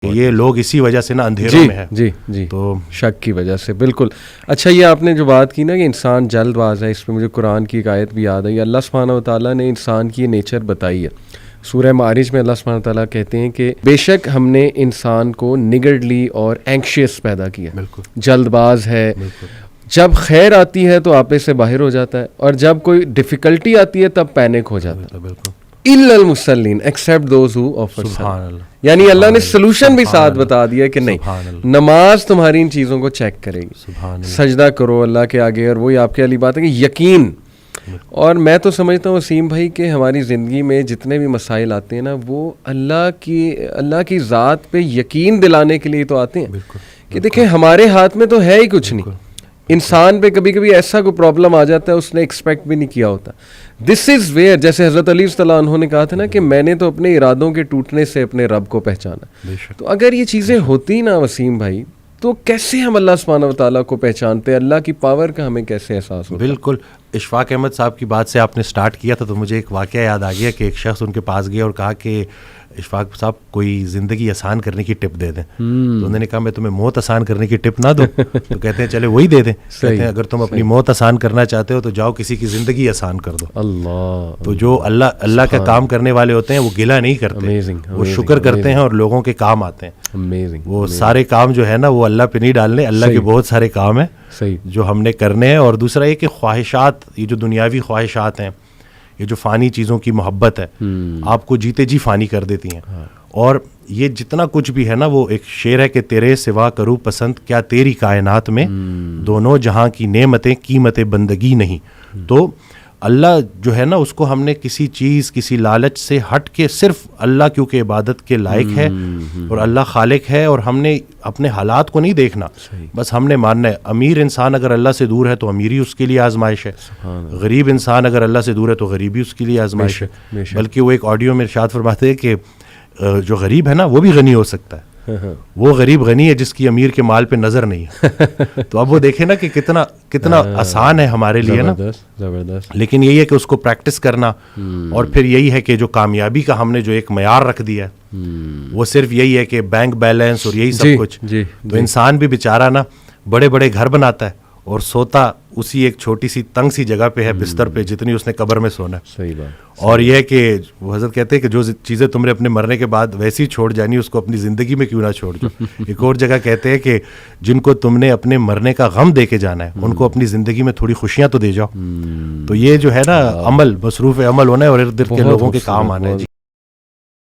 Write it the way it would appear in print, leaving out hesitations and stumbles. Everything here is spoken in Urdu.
یہ لوگ اسی وجہ سے نا اندھیروں میں ہے. جی تو شک کی وجہ سے بالکل. اچھا یہ آپ نے جو بات کی نا کہ انسان جلد باز ہے, اس پہ مجھے قرآن کی ایک آیت بھی یاد ہے. اللہ سبحانہ و تعالیٰ نے انسان کی نیچر بتائی ہے. سورہ معارج میں اللہ سبحانہ و تعالیٰ کہتے ہیں کہ بے شک ہم نے انسان کو نگرڈلی اور اینکشیس پیدا کیا, جلد باز ہے. جب خیر آتی ہے تو آپے سے باہر ہو جاتا ہے, اور جب کوئی ڈیفیکلٹی آتی ہے تب پینک ہو جاتا ہے. الا المصلین ایکسیپٹ دوز ہو آفر صلاۃ. یعنی اللہ نے سلوشن بھی ساتھ بتا دیا کہ نہیں, نماز تمہاری ان چیزوں کو چیک کرے گی. سجدہ کرو اللہ کے آگے, اور وہی آپ کی علی بات ہے کہ یقین. اور میں تو سمجھتا ہوں وسیم بھائی کہ ہماری زندگی میں جتنے بھی مسائل آتے ہیں نا, وہ اللہ کی ذات پہ یقین دلانے کے لیے تو آتے ہیں کہ دیکھیں ہمارے ہاتھ میں تو ہے ہی کچھ نہیں. انسان پہ کبھی کبھی ایسا کوئی پرابلم آ جاتا ہے اس نے ایکسپیکٹ بھی نہیں کیا ہوتا. دس از ویئر, جیسے حضرت علی صلی اللہ عنہ نے کہا تھا نا کہ میں نے تو اپنے ارادوں کے ٹوٹنے سے اپنے رب کو پہچانا. تو اگر یہ چیزیں ہوتی نا وسیم بھائی, تو کیسے ہم اللہ سبحانہ و تعالیٰ کو پہچانتے, اللہ کی پاور کا ہمیں کیسے احساس ہوتا. بالکل. اشفاق احمد صاحب کی بات سے آپ نے سٹارٹ کیا تھا تو مجھے ایک واقعہ یاد آ گیا کہ ایک شخص ان کے پاس گیا اور کہا کہ اشفاق صاحب کوئی زندگی آسان کرنے کی ٹپ دے دیں. تو انہوں نے کہا میں تمہیں موت آسان کرنے کی ٹپ نہ دوں. تو کہتے ہیں چلے وہی دے دیں. کہتے ہیں اگر تم اپنی موت آسان کرنا چاہتے ہو تو جاؤ کسی کی زندگی آسان کر دو. اللہ. تو جو اللہ کا کام کرنے والے ہوتے ہیں وہ گلہ نہیں کرتے, وہ شکر کرتے ہیں اور لوگوں کے کام آتے ہیں. وہ سارے کام جو ہے نا وہ اللہ پہ نہیں ڈالنے, اللہ کے بہت سارے کام ہیں جو ہم نے کرنے ہیں. اور دوسرا یہ کہ خواہشات, یہ جو دنیاوی خواہشات ہیں, یہ جو فانی چیزوں کی محبت ہے, آپ کو جیتے جی فانی کر دیتی ہیں. اور یہ جتنا کچھ بھی ہے نا, وہ ایک شعر ہے کہ تیرے سوا کروں پسند کیا تیری کائنات میں, دونوں جہاں کی نعمتیں قیمت بندگی نہیں. تو اللہ جو ہے نا اس کو ہم نے کسی چیز کسی لالچ سے ہٹ کے صرف اللہ کیونکہ عبادت کے لائق ہے اور اللہ خالق ہے, اور ہم نے اپنے حالات کو نہیں دیکھنا, بس ہم نے ماننا ہے. امیر انسان اگر اللہ سے دور ہے تو امیری اس کے لیے آزمائش ہے, غریب انسان اگر اللہ سے دور ہے تو غریبی اس کے لیے آزمائش ہے. بلکہ وہ ایک آڈیو میں ارشاد فرماتے ہیں کہ جو غریب ہے نا وہ بھی غنی ہو سکتا ہے. وہ غریب غنی ہے جس کی امیر کے مال پہ نظر نہیں ہے. تو اب وہ دیکھیں نا کہ کتنا آسان ہے ہمارے لیے نا, لیکن یہی ہے کہ اس کو پریکٹس کرنا. اور پھر یہی ہے کہ جو کامیابی کا ہم نے جو ایک معیار رکھ دیا ہے وہ صرف یہی ہے کہ بینک بیلنس اور یہی سب کچھ. تو انسان بھی بیچارہ نا بڑے بڑے گھر بناتا ہے اور سوتا اسی ایک چھوٹی سی تنگ سی جگہ پہ ہے, بستر پہ, جتنی اس نے قبر میں سونا ہے. صحیح بات. اور یہ ہے کہ وہ حضرت کہتے ہیں کہ جو چیزیں تم نے اپنے مرنے کے بعد ویسی چھوڑ جانی اس کو اپنی زندگی میں کیوں نہ چھوڑ دو. ایک اور جگہ کہتے ہیں کہ جن کو تم نے اپنے مرنے کا غم دے کے جانا ہے ان کو اپنی زندگی میں تھوڑی خوشیاں تو دے جاؤ. تو یہ جو ہے نا عمل, مصروف عمل ہونا ہے اور ارد گرد کے لوگوں کے کام آنا ہے.